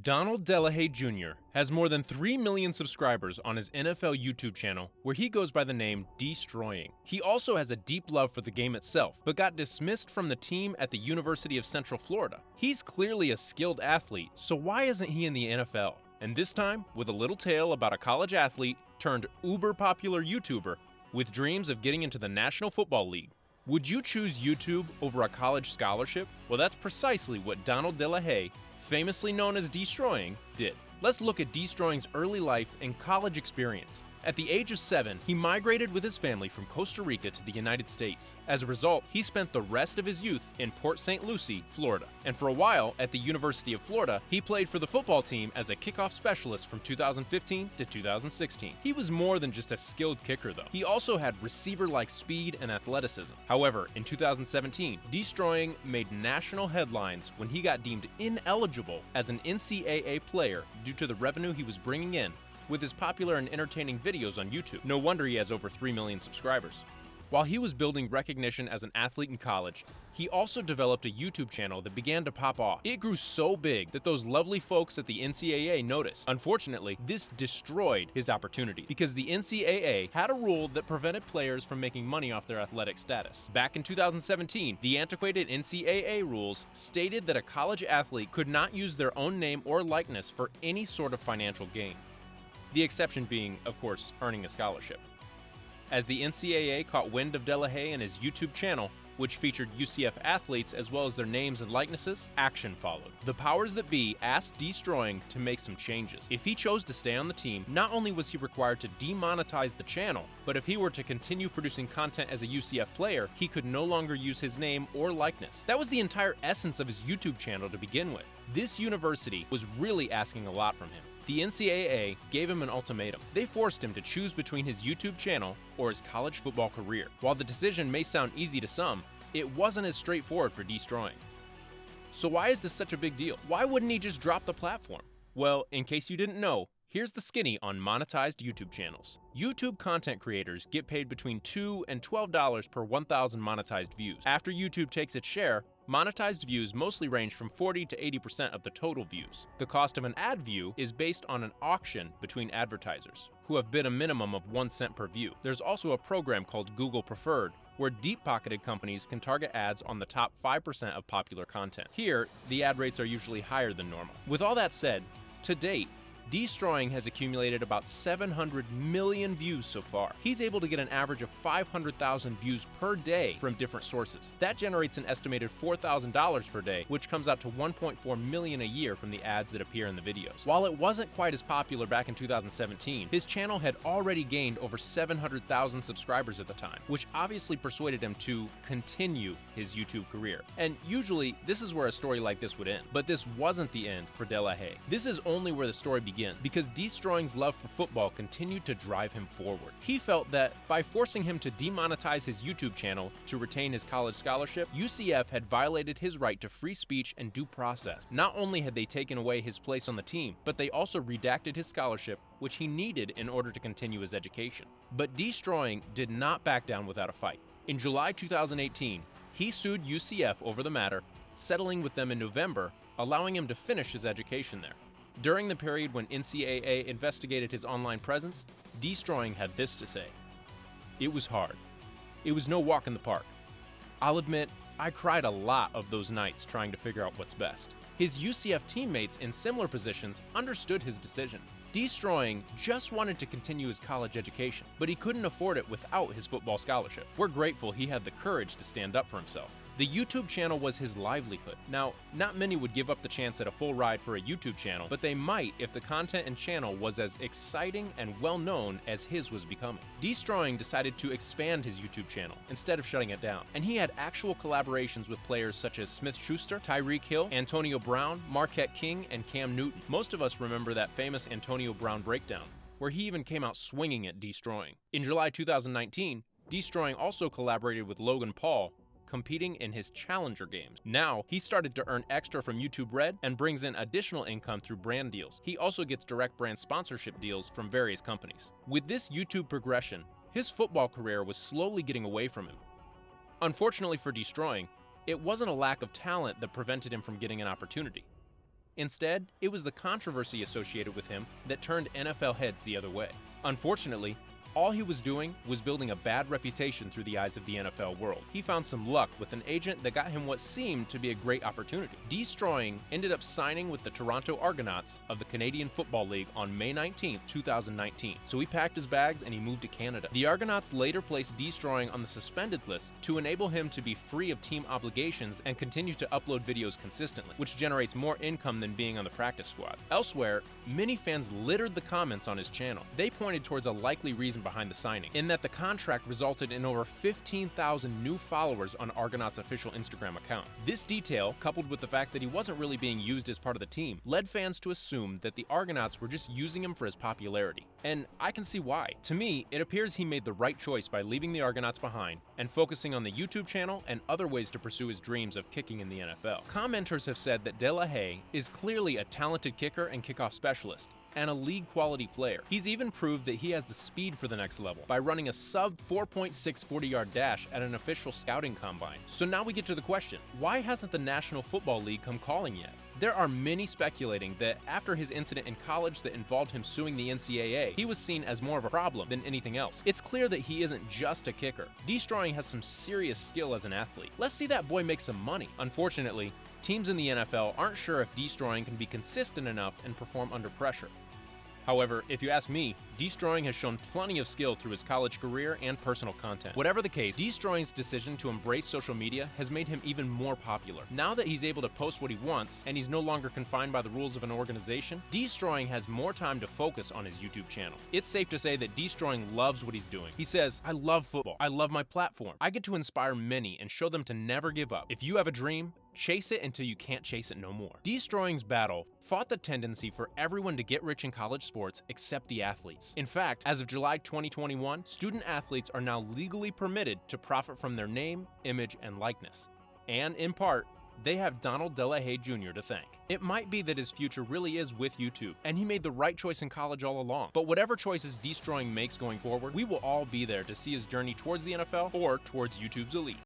Donald Delahaye Jr. has more than 3 million subscribers on his NFL YouTube channel, where he goes by the name Deestroying. He also has a deep love for the game itself, but got dismissed from the team at the University of Central Florida. He's clearly a skilled athlete, so why isn't he in the NFL? And this time, with a little tale about a college athlete turned uber-popular YouTuber with dreams of getting into the National Football League. Would you choose YouTube over a college scholarship? Well, that's precisely what Donald Delahaye, famously known as Deestroying, did. Let's look at Deestroying's early life and college experience. At the age of 7, he migrated with his family from Costa Rica to the United States. As a result, he spent the rest of his youth in Port St. Lucie, Florida. And for a while, at the University of Florida, he played for the football team as a kickoff specialist from 2015 to 2016. He was more than just a skilled kicker, though. He also had receiver-like speed and athleticism. However, in 2017, Deestroying made national headlines when he got deemed ineligible as an NCAA player due to the revenue he was bringing in with his popular and entertaining videos on YouTube. No wonder he has over 3 million subscribers. While he was building recognition as an athlete in college, he also developed a YouTube channel that began to pop off. It grew so big that those lovely folks at the NCAA noticed. Unfortunately, this destroyed his opportunity because the NCAA had a rule that prevented players from making money off their athletic status. Back in 2017, the antiquated NCAA rules stated that a college athlete could not use their own name or likeness for any sort of financial gain. The exception being, of course, earning a scholarship. As the NCAA caught wind of Delahaye and his YouTube channel, which featured UCF athletes as well as their names and likenesses, action followed. The powers that be asked Deestroying to make some changes. If he chose to stay on the team, not only was he required to demonetize the channel, but if he were to continue producing content as a UCF player, he could no longer use his name or likeness. That was the entire essence of his YouTube channel to begin with. This university was really asking a lot from him. The NCAA gave him an ultimatum. They forced him to choose between his YouTube channel or his college football career. While the decision may sound easy to some, it wasn't as straightforward for Deestroying. So why is this such a big deal? Why wouldn't he just drop the platform? Well, in case you didn't know, here's the skinny on monetized YouTube channels. YouTube content creators get paid between $2 and $12 per 1,000 monetized views. After YouTube takes its share, monetized views mostly range from 40 to 80% of the total views. The cost of an ad view is based on an auction between advertisers, who have bid a minimum of 1 cent per view. There's also a program called Google Preferred, where deep-pocketed companies can target ads on the top 5% of popular content. Here, the ad rates are usually higher than normal. With all that said, to date, Deestroying has accumulated about 700 million views so far. He's able to get an average of 500,000 views per day from different sources. That generates an estimated $4,000 per day, which comes out to $1.4 million a year from the ads that appear in the videos. While it wasn't quite as popular back in 2017, his channel had already gained over 700,000 subscribers at the time, which obviously persuaded him to continue his YouTube career. And usually, this is where a story like this would end. But this wasn't the end for Delahaye. This is only where the story begins, because Deestroying's love for football continued to drive him forward. He felt that by forcing him to demonetize his YouTube channel to retain his college scholarship, UCF had violated his right to free speech and due process. Not only had they taken away his place on the team, but they also redacted his scholarship, which he needed in order to continue his education. But Deestroying did not back down without a fight. In July 2018, he sued UCF over the matter, settling with them in November, allowing him to finish his education there. During the period when NCAA investigated his online presence, Deestroying had this to say: "It was hard. It was no walk in the park. I'll admit, I cried a lot of those nights trying to figure out what's best." His UCF teammates in similar positions understood his decision. Deestroying just wanted to continue his college education, but he couldn't afford it without his football scholarship. We're grateful he had the courage to stand up for himself. The YouTube channel was his livelihood. Now, not many would give up the chance at a full ride for a YouTube channel, but they might if the content and channel was as exciting and well-known as his was becoming. Deestroying decided to expand his YouTube channel instead of shutting it down, and he had actual collaborations with players such as Smith-Schuster, Tyreek Hill, Antonio Brown, Marquette King, and Cam Newton. Most of us remember that famous Antonio Brown breakdown, where he even came out swinging at Deestroying. In July 2019, Deestroying also collaborated with Logan Paul, competing in his Challenger games. Now, he started to earn extra from YouTube Red and brings in additional income through brand deals. He also gets direct brand sponsorship deals from various companies. With this YouTube progression, his football career was slowly getting away from him. Unfortunately for Deestroying, it wasn't a lack of talent that prevented him from getting an opportunity. Instead, it was the controversy associated with him that turned NFL heads the other way. Unfortunately, all he was doing was building a bad reputation through the eyes of the NFL world. He found some luck with an agent that got him what seemed to be a great opportunity. Deestroying ended up signing with the Toronto Argonauts of the Canadian Football League on May 19, 2019. So he packed his bags and he moved to Canada. The Argonauts later placed Deestroying on the suspended list to enable him to be free of team obligations and continue to upload videos consistently, which generates more income than being on the practice squad. Elsewhere, many fans littered the comments on his channel. They pointed towards a likely reason behind the signing, in that the contract resulted in over 15,000 new followers on Argonaut's official Instagram account. This detail, coupled with the fact that he wasn't really being used as part of the team, led fans to assume that the Argonauts were just using him for his popularity. And I can see why. To me, it appears he made the right choice by leaving the Argonauts behind and focusing on the YouTube channel and other ways to pursue his dreams of kicking in the NFL. Commenters have said that delahaye is clearly a talented kicker and kickoff specialist, and a league-quality player. He's even proved that he has the speed for the next level by running a sub 4.6 40-yard dash at an official scouting combine. So now we get to the question, why hasn't the National Football League come calling yet? There are many speculating that after his incident in college that involved him suing the NCAA, he was seen as more of a problem than anything else. It's clear that he isn't just a kicker. Deestroying has some serious skill as an athlete. Let's see that boy make some money. Unfortunately, teams in the NFL aren't sure if Deestroying can be consistent enough and perform under pressure. However, if you ask me, Deestroying has shown plenty of skill through his college career and personal content. Whatever the case, Deestroying's decision to embrace social media has made him even more popular. Now that he's able to post what he wants, and he's no longer confined by the rules of an organization, Deestroying has more time to focus on his YouTube channel. It's safe to say that Deestroying loves what he's doing. He says, "I love football. I love my platform. I get to inspire many and show them to never give up. If you have a dream, chase it until you can't chase it no more." Deestroying's battle fought the tendency for everyone to get rich in college sports except the athletes. In fact, as of July 2021, student athletes are now legally permitted to profit from their name, image, and likeness. And in part, they have Donald delahaye Jr. to thank. It might be that his future really is with YouTube, and he made the right choice in college all along. But whatever choices Deestroying makes going forward, we will all be there to see his journey towards the NFL or towards YouTube's elite.